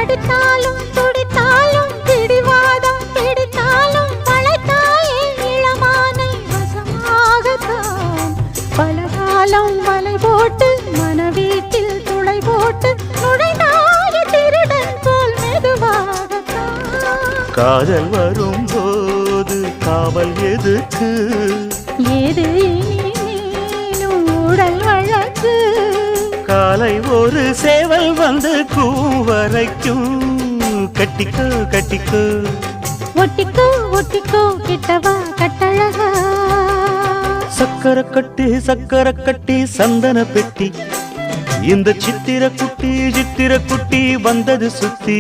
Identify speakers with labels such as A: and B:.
A: அடித்தாலும் துடித்தாலும் பிடிவாதம் பிடித்தாலும் வளைத்தாயே இளமானை வசமாகத்தான் பலகாலம் வலை போட்டு மனவீட்டில் துளை போட்டு நுழைந்தாய திருடன் போல் மெதுவாகத்தான்
B: காதல் வரும்போது காவல் எதுக்கு
A: ஏது நீனும் உடல் வழக்கு
B: காலை ஒரு சேவல் வந்து கூவரைக்கும் கட்டிக்கோ கட்டிக்கோ
A: ஒட்டிக்கோ ஒட்டிக்கோ கிட்டவா கட்டழகா
B: சக்கரை கட்டி சந்தன பெட்டி இந்த சித்திர குட்டி வந்தது சுத்தி